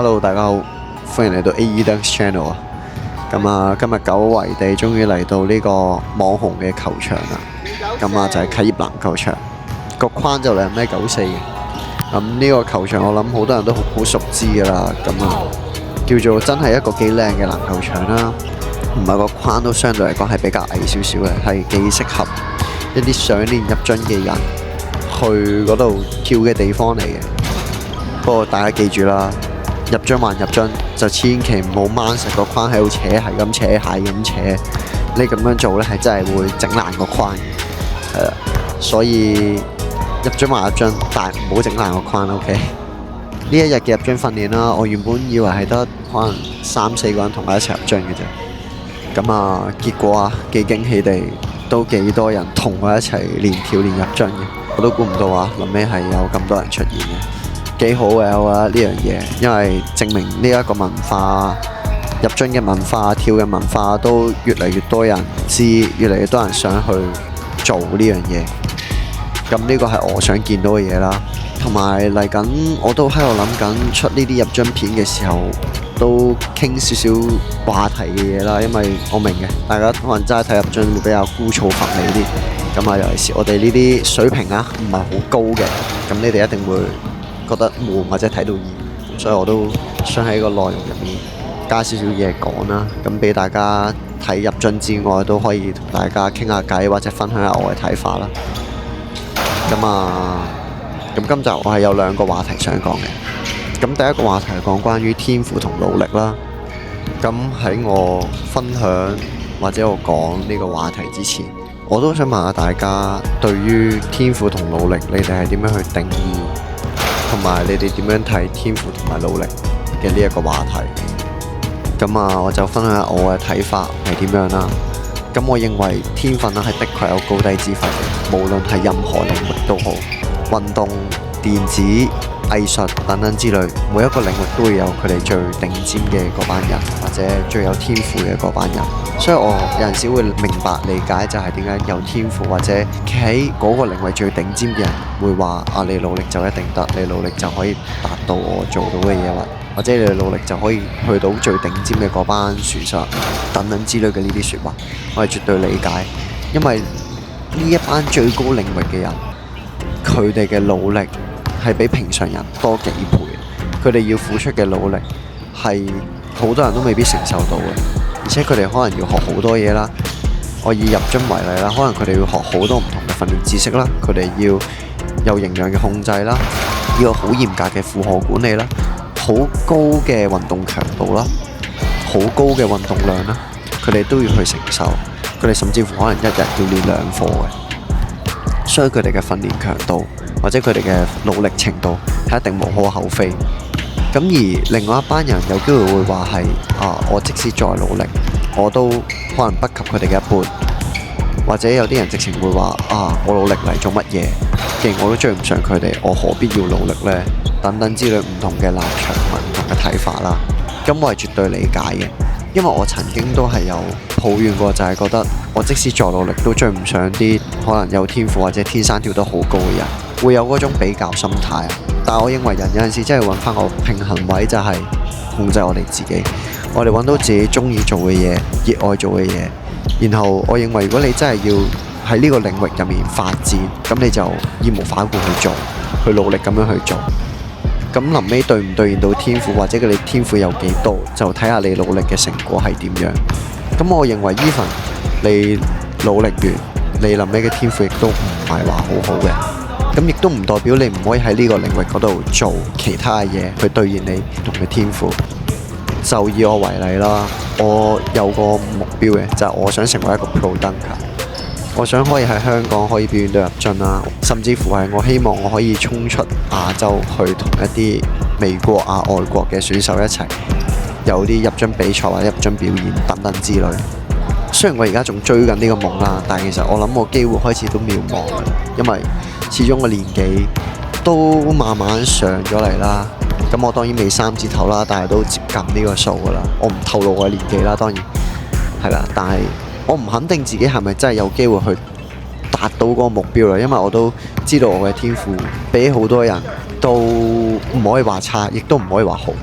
Hello，大家好，歡迎嚟到 AE Dunks Channel 啊！今日久違地終於嚟到呢個網紅嘅球場啦。就係啟業籃球場，個框就2.94米嘅。呢個球場我諗好多人都好熟知㗎啦。叫做真係一個幾靚嘅籃球場啦。唔係個框都相對嚟講係比較矮少少嘅，係幾適合一啲想練入樽嘅人去嗰度跳嘅地方嚟嘅。不過大家記住啦，入樽還入樽，就千祈唔好掹實個框喺度扯，係咁扯，係咁扯。你咁樣做呢，係真係會整爛個框嘅，係啦。所以入樽還入樽，但係唔好整爛個框。OK。呢一日嘅入樽訓練啦，我原本以為係得可能3-4個人同我一齊入樽嘅啫。結果幾驚喜地都幾多人同我一齊練跳練入樽嘅，我都估唔到臨尾係有咁多人出現嘅，幾好嘅我覺得呢樣嘢，因為證明呢一個文化入樽嘅文化、跳嘅文化都越嚟越多人知，越嚟越多人想去做呢樣嘢。呢個係我想見到嘅嘢啦。同埋嚟緊，我都喺度諗緊出呢啲入樽片嘅時候，都傾少少話題嘅嘢啦。因為我明嘅，大家可能齋睇入樽會比較枯燥乏味啲。尤其是我哋呢啲水平唔係好高嘅，你哋一定會覺得悶或者睇到厭。所以我都想喺個內容入面加少少嘢講啦。俾大家睇入樽之外，都可以同大家傾下偈或者分享下我嘅睇法啦。今集我係有2個話題想講嘅。第一個話題係講關於天賦同努力啦。喺我分享或者我講呢個話題之前，我都想問下大家，對於天賦同努力，你哋係點樣去定義，同埋你哋點樣睇天賦同埋努力嘅呢一個話題？我就分享下我嘅睇法係點樣啦。我認為天分係的確有高低之分嘅，無論係任何領域都好，運動、電子、藝術等等之類，每一個領域都會有佢哋最頂尖嘅嗰班人，或者最有天賦嘅嗰班人。所以我有陣時會明白理解，就係點解有天賦或者企喺嗰個領域最頂尖嘅人會話你努力就一定得，你努力就可以達到我做到嘅嘢，或者你努力就可以去到最頂尖嘅嗰班選手等等之類嘅呢啲説話，我係絕對理解。因為呢一班最高領域嘅人，佢哋嘅努力係比平常人多幾倍，佢哋要付出嘅努力係好多人都未必承受到嘅，而且佢哋可能要學好多嘢啦。我以入樽為例啦，可能佢哋要學好多唔同嘅訓練知識啦，佢哋要有營養嘅控制啦，要有好嚴格嘅負荷管理啦，好高嘅運動強度啦，好高嘅運動量啦，佢哋都要去承受。佢哋甚至乎可能一日要練2課嘅，所以佢哋嘅訓練強度或者佢哋嘅努力程度係一定無可厚非。而另外一班人有機會會話係我即使再努力，我都可能不及佢哋嘅一半，或者有啲人直情會話我努力嚟做乜嘢？既然我都追唔上佢哋，我何必要努力呢？等等之類唔同嘅立場同唔同嘅睇法啦。我係絕對理解嘅，因為我曾經都係有抱怨過，就係覺得我即使再努力都追唔上啲可能有天賦或者天生跳得好高嘅人，會有嗰種比較心態。但係我認為人有陣時真係揾翻個平衡位，就係控制我哋自己，我哋揾到自己中意做嘅嘢、熱愛做嘅嘢。然後我認為如果你真係要喺呢個領域入面發展，咁你就義無反顧去做，去努力咁樣去做。臨尾對唔對應到天賦，或者你天賦有幾多，就睇下你努力嘅成果係點樣。我認為 even 你努力完，你臨尾嘅天賦亦都唔係話好好嘅。亦都唔代表你唔可以喺呢個領域嗰度做其他嘅嘢去兌現你唔同嘅天賦。就以我為例啦，我有個目標嘅，就係我想成為一個 Pro Dunker。我想可以喺香港可以表現到入樽啦，甚至乎係我希望我可以衝出亞洲去同一啲美國外國嘅選手一齊有啲入樽比賽或者入樽表演等等之類。雖然我而家仲追緊呢個夢啦，但係其實我諗我機會開始都渺茫嘅，因為始終個年紀都慢慢上咗嚟啦。我當然未3字頭啦，但係都接近呢個數噶啦。我唔透露我嘅年紀啦，當然係啦，但係我唔肯定自己係咪真係有機會去達到嗰個目標啦，因為我都知道我嘅天賦比好多人都唔可以話差，亦都唔可以話好。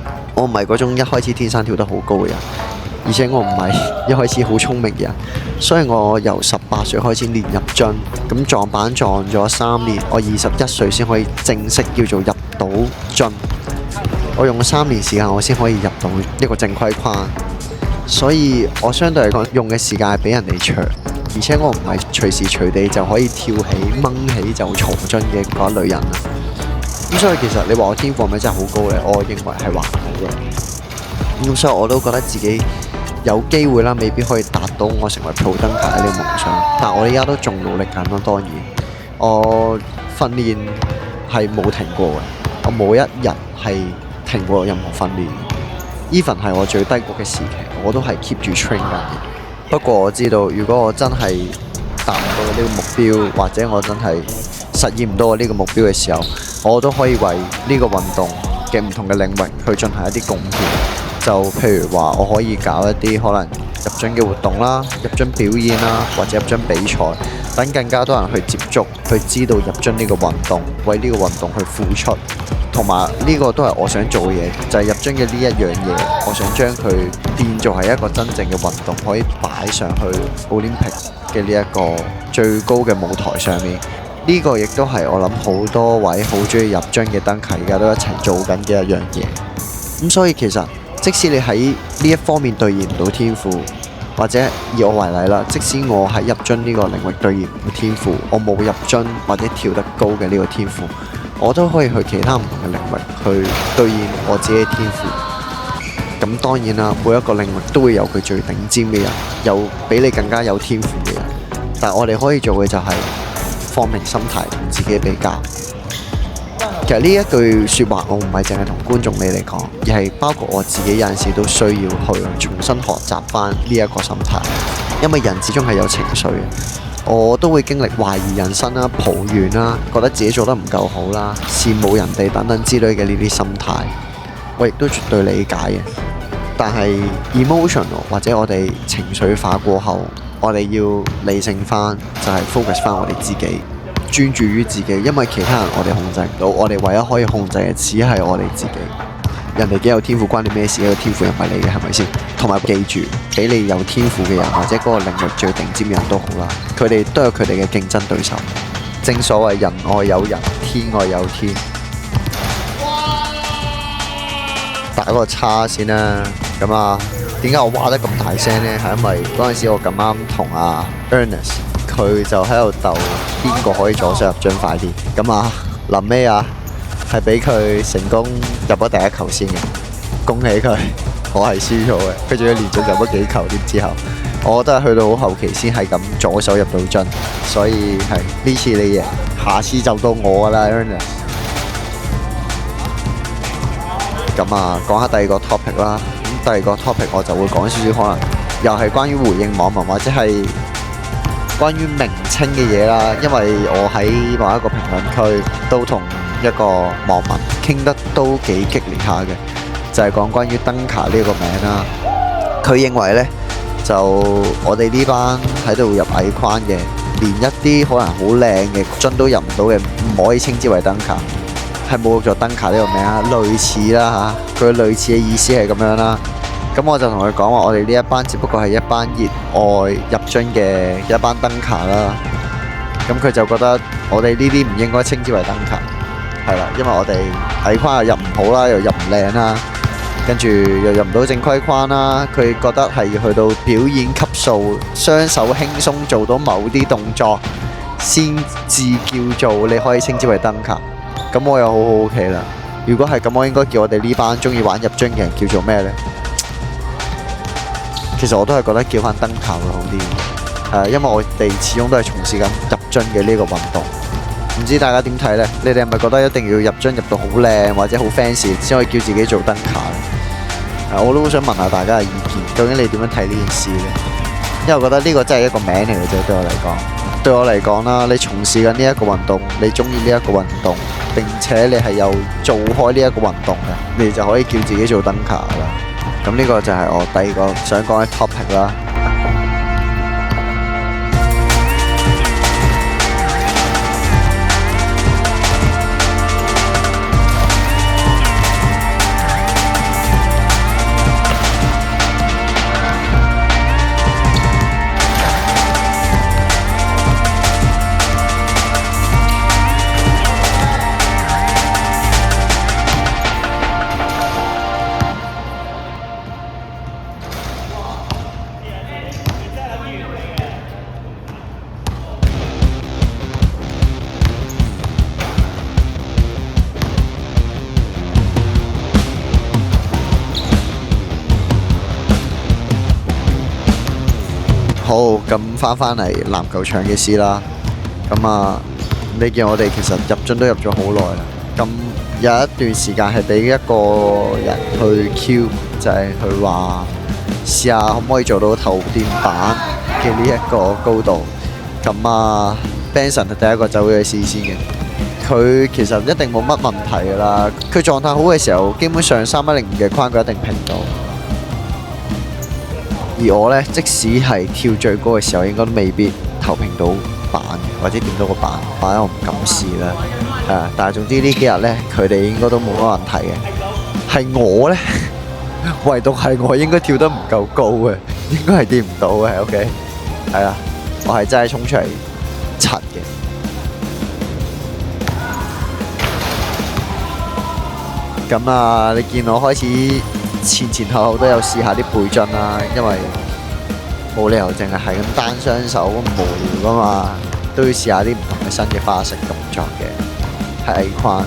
我唔係嗰種一開始天生跳得好高嘅人，而且我唔係一開始好聰明嘅人，所以我由18歲開始練入樽，咁撞板撞咗3年，我21歲先可以正式叫做入到樽。我用3年時間，我先可以入到一個正規框，所以我相對嚟講用嘅時間係比人哋長，而且我唔係隨時隨地就可以跳起掹起就坐樽嘅嗰一類人啦。咁所以其實你話我天賦係咪真係好高呢？我認為係還好嘅。咁所以我都覺得自己有機會啦，未必可以達到我成為 Pro Dunker 呢個夢想，但我而家都仲努力緊啦。當然，我訓練係冇停過嘅，我冇一日係停過任何訓練。even 係我最低谷嘅時期，我都係 keep 住 train 緊嘅。不過我知道，如果我真係達唔到呢個目標，或者我真係實現唔到我呢個目標嘅時候，我都可以為呢個運動嘅唔同嘅領域去進行一啲貢獻。就譬如話，我可以搞一啲可能入樽嘅活動啦、入樽表演啦，或者入樽比賽，等更加多人去接觸，去知道入樽呢個運動，為呢個運動去付出。同埋呢個都係我想做嘅嘢，就係入樽嘅呢一樣嘢，我想將佢變做係一個真正嘅運動，可以擺上去奧林匹克嘅呢一個最高嘅舞台上面。呢個亦都係我諗好多位好中意入樽嘅Dunker而家都一齊做緊嘅一樣嘢。咁所以其實即使你喺呢一方面兌現唔到天賦，或者以我為例啦，即使我喺入樽呢個領域兌現唔到天賦，我冇入樽或者跳得高嘅呢個天賦，我都可以去其他唔同嘅領域去兌現我自己嘅天賦。咁當然啦，每一個領域都會有佢最頂尖嘅人，有比你更加有天賦嘅人。但係我哋可以做嘅就係放平心態，同自己比較。其實呢一句説話，我唔係淨係同觀眾你嚟講，而係包括我自己有陣時都需要去重新學習翻呢一個心態。因為人始終係有情緒嘅，我都會經歷懷疑人生啦、抱怨啦、覺得自己做得唔夠好啦、羨慕人哋等等之類嘅呢啲心態，我亦都絕對理解嘅。但係 emotional 或者我哋情緒化過後，我哋要理性翻，就係 focus 翻我哋自己。專注於自己，因為其他人我哋控制唔到，我哋唯一可以控制嘅只係我哋自己。人哋幾有天賦關你咩事？個天賦又唔係你嘅，係咪先？同埋記住，比你有天賦嘅人或者嗰個領域最頂尖嘅人都好啦，佢哋都有佢哋嘅競爭對手。正所謂人外有人，天外有天。打個叉先啦，咁啊，點解我話得咁大聲呢？係因為嗰陣時我咁啱同阿 Ernest。佢就喺度鬥邊個可以左手入樽快啲，咁啊臨尾啊係俾佢成功入咗第一球先嘅，恭喜佢！我係輸咗嘅，佢仲要連續入咗幾球添之後，我都係去到好後期先係咁左手入到樽，所以係呢次你贏，下次就到我㗎啦 Ernest。咁啊講下第二個 topic 啦，咁第二個 topic 我就會講少少可能又係關於回應網民或者係關於名稱嘅嘢啦，因為我喺某一個評論區都同一個網民傾得都幾激烈下嘅，就係講關於Dunker呢個名啦。佢認為呢，就我哋呢班喺度入矮框嘅，連一啲可能好靚嘅樽都入唔到嘅，唔可以稱之為Dunker，係侮辱咗Dunker呢個名啊，類似啦嚇，佢類似嘅意思係咁樣啦。咁我就同佢講話，我哋呢一班只不過係一班熱愛入樽嘅一班Dunker啦。咁佢就覺得我哋呢啲唔應該稱之為Dunker，係啦，因為我哋矮框又入唔好啦，又入唔靚啦，跟住又入唔到正規框啦。佢覺得係要去到表演級數，雙手輕鬆做到某啲動作，先至叫做你可以稱之為Dunker。咁我又好好奇啦，如果係咁，我應該叫我哋呢班中意玩入樽嘅人叫做咩呢？其實我都係覺得叫翻Dunker會好啲，因為我哋始終都係從事緊入樽嘅呢個運動。唔知大家點睇呢？你哋係咪覺得一定要入樽入到好靚或者好 fancy 先可以叫自己做Dunker呢？我都好想問下大家嘅意見，究竟你點樣睇呢件事呢？因為我覺得呢個真係一個名嚟嘅啫，對我嚟講啦，你從事緊呢一個運動，你中意呢一個運動，並且你係有做開呢一個運動嘅，你就可以叫自己做Dunker啦。咁呢個就係我第二個想講嘅 topic 啦。好，咁翻嚟籃球場嘅事啦。咁啊，你見我哋其實入樽都入咗好耐啦。咁有一段時間係俾一個人去 Q，就係佢話試下可唔可以做到頭墊板嘅呢一個高度。咁啊 ，Benson 係第一個走咗去試先嘅。佢其實一定冇乜問題㗎啦。佢狀態好嘅時候，基本上310嘅框佢一定拼到。而我呢，即使係跳最高嘅時候，應該都未必頭拼到板，或者掂到個板，或者我唔敢試啦。但係總之呢幾日呢，佢哋應該都冇乜問題嘅。係我呢，唯獨係我應該跳得唔夠高嘅，應該係掂唔到嘅。OK， 係啦，我係真係衝出嚟柒嘅。咁啊，你見我開始前後都有試下啲背樽啦，因為冇理由淨係咁單雙手咁無聊噶嘛，都要試下啲唔同嘅新嘅花式動作嘅，係 A 框，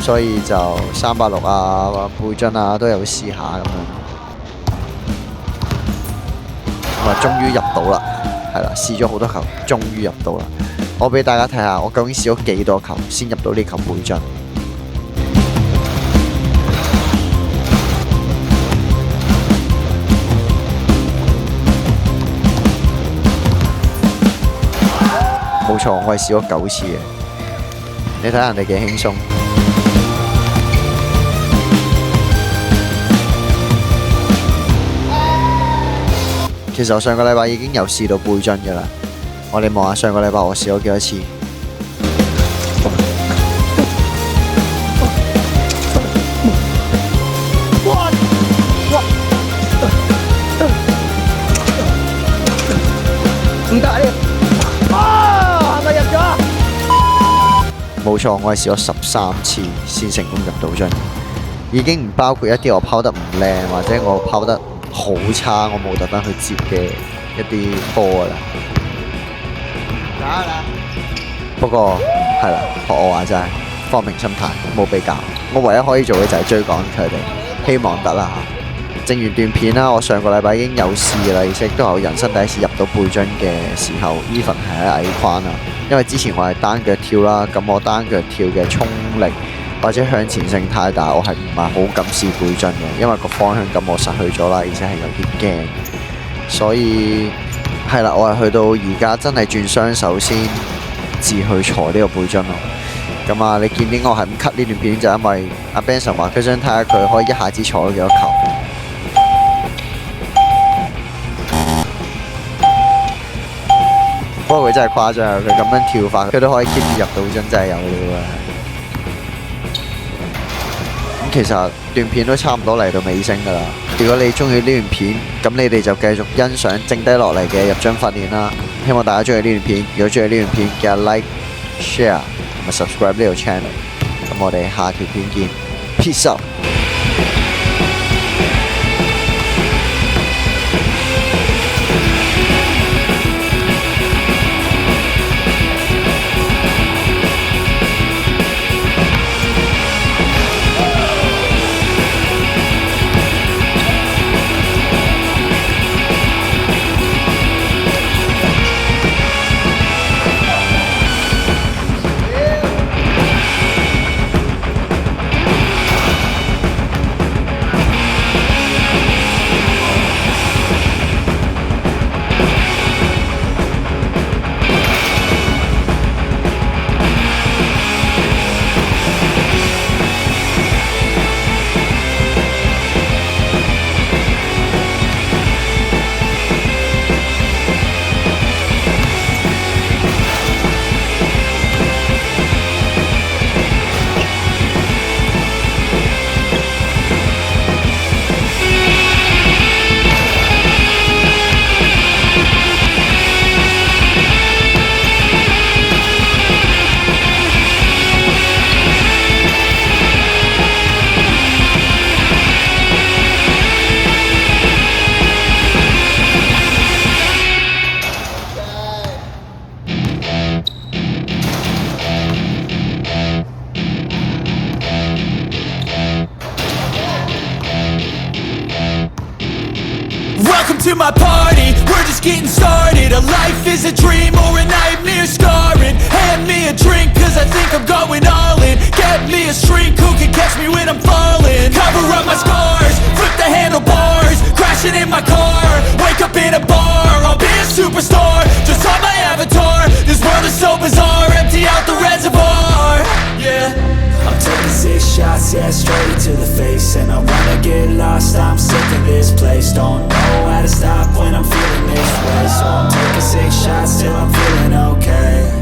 所以就360啊、背樽啊都有試下咁樣。咁啊，終於入到啦，係啦，試咗好多球，終於入到啦。我俾大家睇下，我究竟試咗幾多球先入到呢球背樽。冇錯，我係試咗9次嘅。你睇下人哋幾輕鬆。其實我上個禮拜已經有試到背樽㗎啦。我哋望下上個禮拜我試咗幾多次。唔得呢！冇錯，我係試咗13次先成功入到樽，已經唔包括一啲我拋得唔靚或者我拋得好差，我冇特登去接嘅一啲波啦。不過係啦，學我話齋，放平心態，冇比較。我唯一可以做嘅就係追趕佢哋，希望得啦嚇。正如段片啦，我上個禮拜已經有試啦，而且都有人生第一次入到背樽嘅時候 ，even 係喺矮框啊。因為之前我係單腳跳啦，咁我單腳跳嘅衝力或者向前性太大，我係唔係好敢試背樽嘅，因為個方向感我失去咗啦，而且係有啲驚。所以係啦，我係去到而家真係轉雙手先至去坐呢個背樽咯。咁啊，你見點解我係咁 cut 呢段片，就因為阿 Benson 話佢想睇下佢可以一下子坐到幾多球。不過佢真係誇張，佢咁樣跳法，佢都可以 keep 住入到樽，真係有料啊！咁其實段片都差唔多嚟到尾聲㗎啦。如果你中意呢段片，咁你哋就繼續欣賞剩低落嚟嘅入樽訓練啦。希望大家中意呢段片，如果中意呢段片，記得 like、share 同埋 subscribe 呢個 channel。咁我哋下條片見 ，peace out。Welcome to my party. We're just getting started. A life is a dream or a nightmare scarring. Hand me a drink cause I think I'm going all in. Get me a shrink who can catch me when I'm falling. Cover up my scars, flip the handlebars, crashing in my car, wake up in a bar. I'll be a superstar, just on my avatar. This world is so bizarre, empty out the reservoir. Yeah, I'm taking 6 shots, yeah, straight to the face. And I wanna get lost, I'm sick of this place. Don't know how to stop when I'm feeling this way. So I'm taking 6 shots till I'm feeling okay.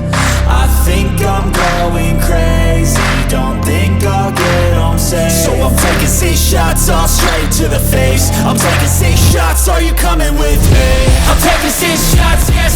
I think I'm going crazy, don't think I'll get home safe. So I'm taking 6 shots, all straight to the face. I'm taking 6 shots, are you coming with me? I'm taking 6 shots, yeah,